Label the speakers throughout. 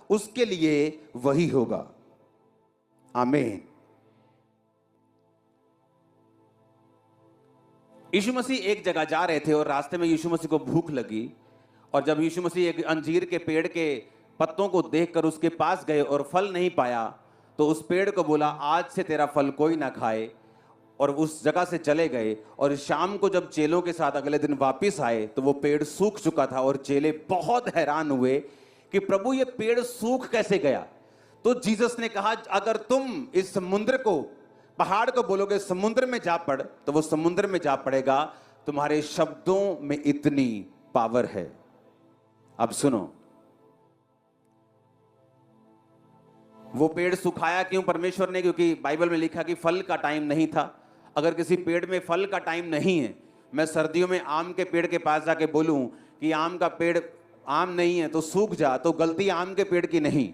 Speaker 1: उसके लिए वही होगा। आमीन। यीशु मसीह एक जगह जा रहे थे और रास्ते में यीशु मसीह को भूख लगी, और जब यीशु मसीह एक अंजीर के पेड़ के पत्तों को देखकर उसके पास गए और फल नहीं पाया, तो उस पेड़ को बोला, आज से तेरा फल कोई ना खाए, और उस जगह से चले गए। और शाम को जब चेलों के साथ अगले दिन वापस आए तो वो पेड़ सूख चुका था, और चेले बहुत हैरान हुए कि प्रभु ये पेड़ सूख कैसे गया। तो जीसस ने कहा, अगर तुम इस समुद्र को, पहाड़ को बोलोगे समुद्र में जा पड़, तो वो समुद्र में जा पड़ेगा। तुम्हारे शब्दों में इतनी पावर है। अब सुनो, वो पेड़ सुखाया क्यों परमेश्वर ने? क्योंकि बाइबल में लिखा कि फल का टाइम नहीं था। अगर किसी पेड़ में फल का टाइम नहीं है, मैं सर्दियों में आम के पेड़ के पास जाके बोलूं कि आम का पेड़ आम नहीं है तो सूख जा, तो गलती आम के पेड़ की नहीं,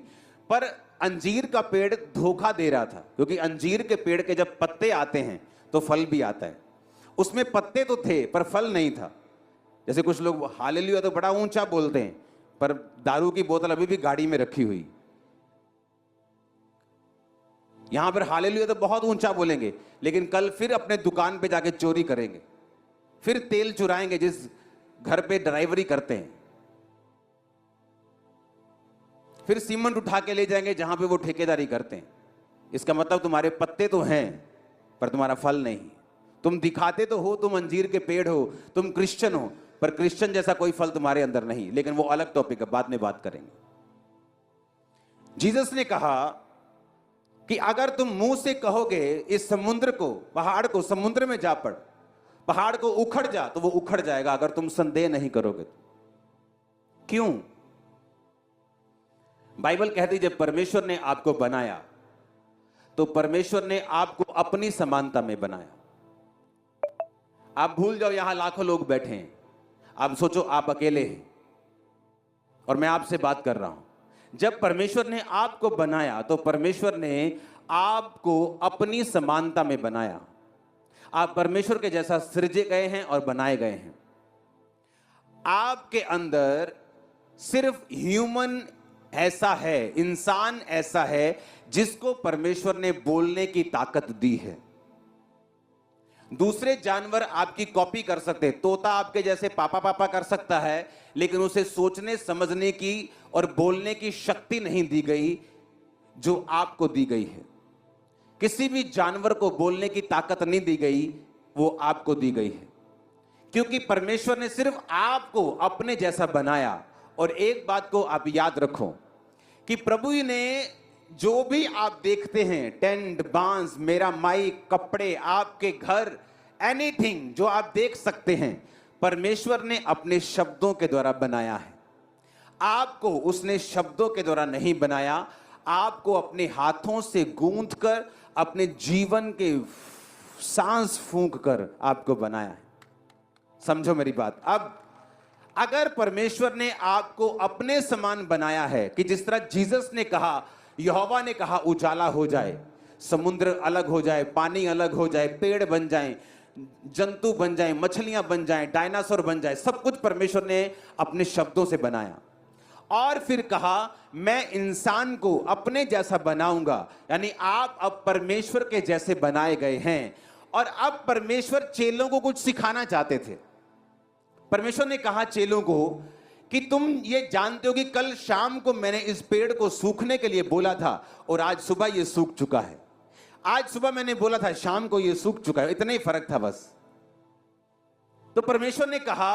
Speaker 1: पर अंजीर का पेड़ धोखा दे रहा था। क्योंकि अंजीर के पेड़ के जब पत्ते आते हैं तो फल भी आता है। उसमें पत्ते तो थे पर फल नहीं था। जैसे कुछ लोग हालेलुया तो बड़ा ऊंचा बोलते हैं, पर दारू की बोतल अभी भी गाड़ी में रखी हुई। यहां पर हालेलुया तो बहुत ऊंचा बोलेंगे, लेकिन कल फिर अपने दुकान पे जाके चोरी करेंगे, फिर तेल चुराएंगे जिस घर पे ड्राइवरी करते हैं, फिर सीमेंट उठा के ले जाएंगे जहां पे वो ठेकेदारी करते हैं। इसका मतलब तुम्हारे पत्ते तो हैं पर तुम्हारा फल नहीं। तुम दिखाते तो हो तुम अंजीर के पेड़ हो, तुम क्रिश्चियन हो, पर क्रिश्चियन जैसा कोई फल तुम्हारे अंदर नहीं। लेकिन वो अलग टॉपिक है, बाद में बात करेंगे। जीसस ने कहा कि अगर तुम मुंह से कहोगे इस समुद्र को, पहाड़ को समुद्र में जा पड़, पहाड़ को उखड़ जा, तो वो उखड़ जाएगा, अगर तुम संदेह नहीं करोगे। क्यों? बाइबल कहती जब परमेश्वर ने आपको बनाया तो परमेश्वर ने आपको अपनी समानता में बनाया। आप भूल जाओ यहां लाखों लोग बैठे हैं, आप सोचो आप अकेले हैं और मैं आपसे बात कर रहा हूं। जब परमेश्वर ने आपको बनाया तो परमेश्वर ने आपको अपनी समानता में बनाया। आप परमेश्वर के जैसा सृजे गए हैं और बनाए गए हैं। आपके अंदर सिर्फ ह्यूमन ऐसा है, इंसान ऐसा है जिसको परमेश्वर ने बोलने की ताकत दी है। दूसरे जानवर आपकी कॉपी कर सकते हैं, तोता आपके जैसे पापा पापा कर सकता है, लेकिन उसे सोचने समझने की और बोलने की शक्ति नहीं दी गई जो आपको दी गई है। किसी भी जानवर को बोलने की ताकत नहीं दी गई, वो आपको दी गई है, क्योंकि परमेश्वर ने सिर्फ आपको अपने जैसा बनाया। और एक बात को आप याद रखो कि प्रभु ने जो भी आप देखते हैं, टेंट, बांस, मेरा माइक, कपड़े, आपके घर, एनीथिंग जो आप देख सकते हैं, परमेश्वर ने अपने शब्दों के द्वारा बनाया है। आपको उसने शब्दों के द्वारा नहीं बनाया, आपको अपने हाथों से गूंथ कर, अपने जीवन के सांस फूंक कर आपको बनाया है। समझो मेरी बात। अब अगर परमेश्वर ने आपको अपने समान बनाया है कि जिस तरह जीसस ने कहा, यहोवा ने कहा उजाला हो जाए, समुद्र अलग हो जाए, पानी अलग हो जाए, पेड़ बन जाएं, जंतु बन जाएं, मछलियां बन जाएं, डायनासोर बन जाए, सब कुछ परमेश्वर ने अपने शब्दों से बनाया। और फिर कहा मैं इंसान को अपने जैसा बनाऊंगा, यानी आप अब परमेश्वर के जैसे बनाए गए हैं। और अब परमेश्वर चेलों को कुछ सिखाना चाहते थे। परमेश्वर ने कहा चेलों को कि तुम ये जानते हो कि कल शाम को मैंने इस पेड़ को सूखने के लिए बोला था और आज सुबह ये सूख चुका है। आज सुबह मैंने बोला था, शाम को ये सूख चुका है, इतना ही फर्क था बस। तो परमेश्वर ने कहा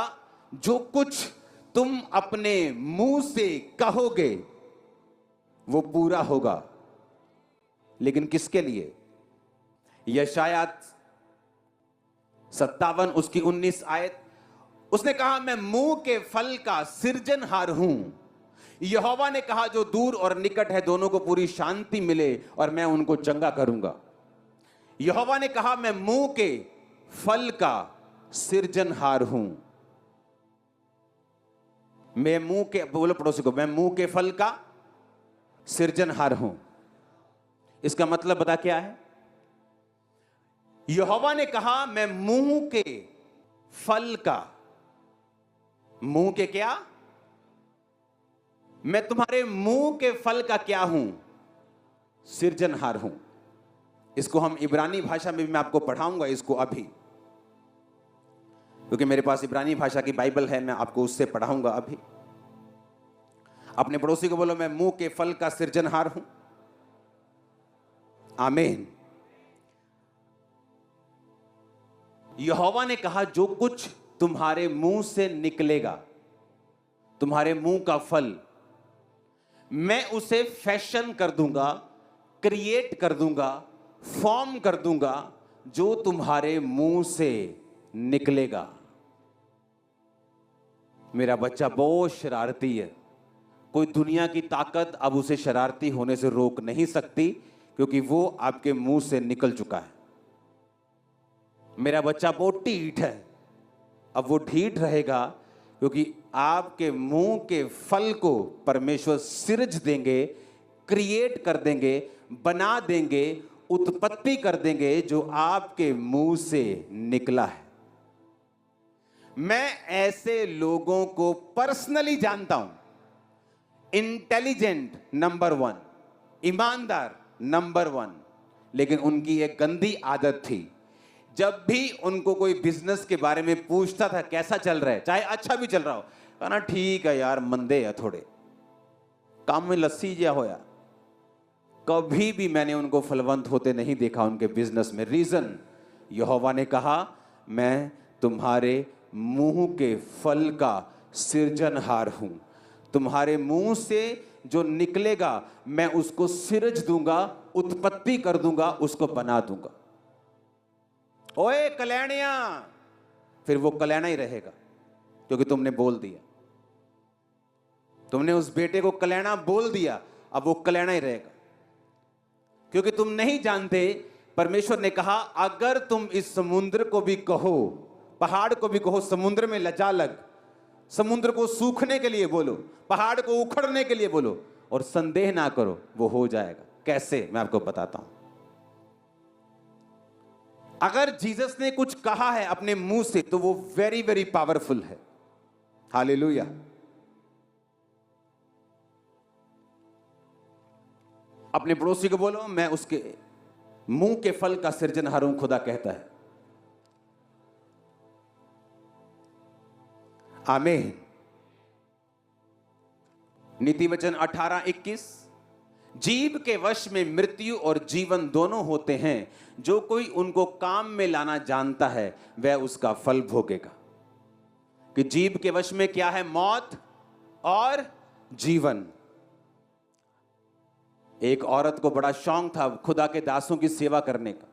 Speaker 1: जो कुछ तुम अपने मुंह से कहोगे वो पूरा होगा, लेकिन किसके लिए? यशायाह 57 उसकी 19 आयत, उसने कहा मैं मुंह के फल का सृजनहार हूं। यहोवा ने कहा जो दूर और निकट है दोनों को पूरी शांति मिले और मैं उनको चंगा करूंगा। यहोवा ने कहा मैं मुंह के फल का सृजनहार हूं। मैं मुंह के, बोलो पड़ोसी को, मैं मुंह के फल का सृजनहार हूं। इसका मतलब बता क्या है? यहोवा ने कहा मैं मुंह के फल का, मुंह के क्या? मैं तुम्हारे मुंह के फल का क्या हूं? सृजनहार हूं। इसको हम इब्रानी भाषा में भी मैं आपको पढ़ाऊंगा इसको अभी, क्योंकि मेरे पास इब्रानी भाषा की बाइबल है, मैं आपको उससे पढ़ाऊंगा अभी। अपने पड़ोसी को बोलो, मैं मुंह के फल का सृजनहार हूं। आमीन। यहोवा ने कहा, जो कुछ तुम्हारे मुंह से निकलेगा, तुम्हारे मुंह का फल, मैं उसे फैशन कर दूंगा, क्रिएट कर दूंगा, फॉर्म कर दूंगा, जो तुम्हारे मुंह से निकलेगा। मेरा बच्चा बहुत शरारती है, कोई दुनिया की ताकत अब उसे शरारती होने से रोक नहीं सकती, क्योंकि वो आपके मुंह से निकल चुका है। मेरा बच्चा बहुत ढीठ है, अब वो ढीठ रहेगा, क्योंकि आपके मुंह के फल को परमेश्वर सृज देंगे, क्रिएट कर देंगे, बना देंगे, उत्पत्ति कर देंगे, जो आपके मुंह से निकला है। मैं ऐसे लोगों को पर्सनली जानता हूं। इंटेलिजेंट नंबर 1, ईमानदार नंबर 1, लेकिन उनकी एक गंदी आदत थी, जब भी उनको कोई बिजनेस के बारे में पूछता था, कैसा चल रहा है, चाहे अच्छा भी चल रहा हो, कहना ठीक है यार, मंदे है थोड़े, काम में लस्सी जा होया। कभी भी मैंने उनको फलवंत होते नहीं देखा उनके बिजनेस में। रीजन, यहोवा ने कहा, मैं तुम्हारे मुंह के फल का सृजनहार हूं। तुम्हारे मुंह से जो निकलेगा मैं उसको सृज दूंगा, उत्पत्ति कर दूंगा, उसको बना दूंगा। ओए कल्याणिया, फिर वो कल्याणा ही रहेगा, क्योंकि तुमने बोल दिया। तुमने उस बेटे को कल्याणा बोल दिया, अब वो कल्याणा ही रहेगा, क्योंकि तुम नहीं जानते। परमेश्वर ने कहा, अगर तुम इस समुद्र को भी कहो, पहाड़ को भी कहो, समुद्र में लजा लग, समुद्र को सूखने के लिए बोलो, पहाड़ को उखड़ने के लिए बोलो, और संदेह ना करो, वो हो जाएगा। कैसे, मैं आपको बताता हूं। अगर जीसस ने कुछ कहा है अपने मुंह से, तो वो वेरी वेरी पावरफुल है। हालेलुया। अपने पड़ोसी को बोलो, मैं उसके मुंह के फल का सृजनहार हूं, खुदा कहता है। आमीन। नीति वचन 18:21, जीभ के वश में मृत्यु और जीवन दोनों होते हैं, जो कोई उनको काम में लाना जानता है वह उसका फल भोगेगा। कि जीभ के वश में क्या है? मौत और जीवन। एक औरत को बड़ा शौक था खुदा के दासों की सेवा करने का।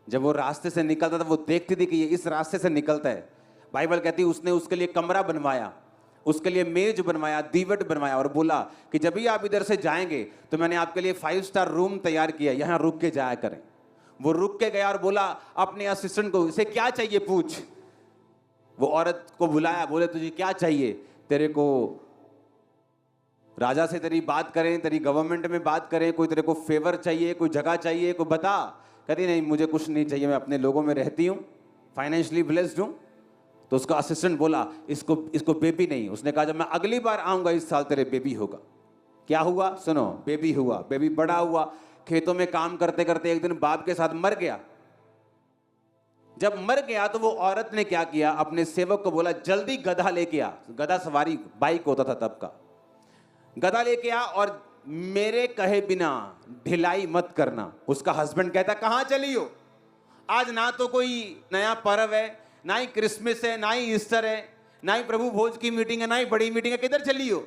Speaker 1: जब वो रास्ते से निकलता था, वो देखती थी कि ये इस रास्ते से निकलता है। बाइबल कहती है उसने उसके लिए कमरा बनवाया, उसके लिए मेज बनवाया, दीवट बनवाया, और बोला कि जब भी आप इधर से जाएंगे तो मैंने आपके लिए 5 स्टार रूम तैयार किया, यहां रुक के जाया करें। वो रुक के गया और बोला अपने असिस्टेंट को, इसे क्या चाहिए पूछ। वो औरत को बुलाया, बोले तुझे क्या चाहिए? तेरे को राजा से तेरी बात करें, तेरी गवर्नमेंट में बात करें, कोई तेरे को फेवर चाहिए, कोई जगह चाहिए, कोई बता। कहती नहीं, मुझे कुछ नहीं चाहिए, मैं अपने लोगों में रहती हूँ, फाइनेंशियली ब्लेस्ड हूँ। तो उसका असिस्टेंट बोला इसको बेबी नहीं। उसने कहा जब मैं अगली बार आऊंगा इस साल तेरे बेबी होगा। क्या हुआ? सुनो, बेबी हुआ। बेबी बड़ा हुआ, खेतों में काम करते करते एक दिन बाप के साथ मर गया। जब मर गया तो वो औरत ने क्या किया, अपने सेवक को बोला जल्दी गधा लेके आ। गधा सवारी बाइक होता था तब का। गधा लेके आ और मेरे कहे बिना ढिलाई मत करना। उसका हस्बैंड कहता कहां चली हो? आज ना तो कोई नया पर्व है, ना ही क्रिसमस है, ना ही ईस्टर है, ना ही प्रभु भोज की मीटिंग है, ना ही बड़ी मीटिंग है, किधर चली हो?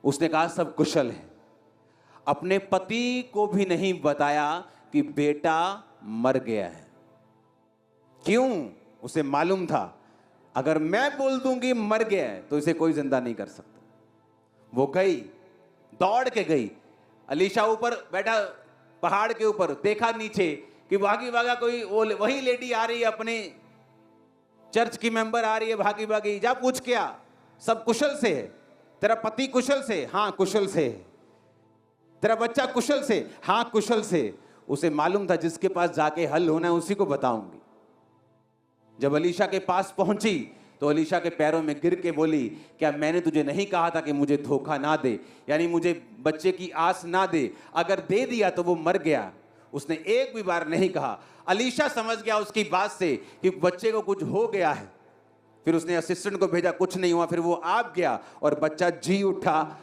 Speaker 1: उसने कहा सब कुशल है। अपने पति को भी नहीं बताया कि बेटा मर गया है। क्यों? उसे मालूम था अगर मैं बोल दूंगी मर गया है तो इसे कोई जिंदा नहीं कर सकता। वो गई, दौड़ के गई। अलीशा ऊपर बैठा पहाड़ के ऊपर, देखा नीचे कि भागी भागा कोई वही लेडी आ रही है, अपने चर्च की मेंबर आ रही है, भागी भागी। जा पूछ के आ, सब कुशल से है? तेरा पति कुशल से? हाँ कुशल से। तेरा बच्चा कुशल से? हाँ कुशल से। उसे मालूम था जिसके पास जाके हल होना है उसी को बताऊंगी। जब अलीशा के पास पहुंची तो अलीशा के पैरों में गिर के बोली, क्या मैंने तुझे नहीं कहा था कि मुझे धोखा ना दे, यानी मुझे बच्चे की आस ना दे, अगर दे दिया तो वो मर गया। उसने एक भी बार नहीं कहा। अलीशा समझ गया उसकी बात से कि बच्चे को कुछ हो गया है। फिर उसने असिस्टेंट को भेजा, कुछ नहीं हुआ। फिर वो आप गया और बच्चा जी उठा।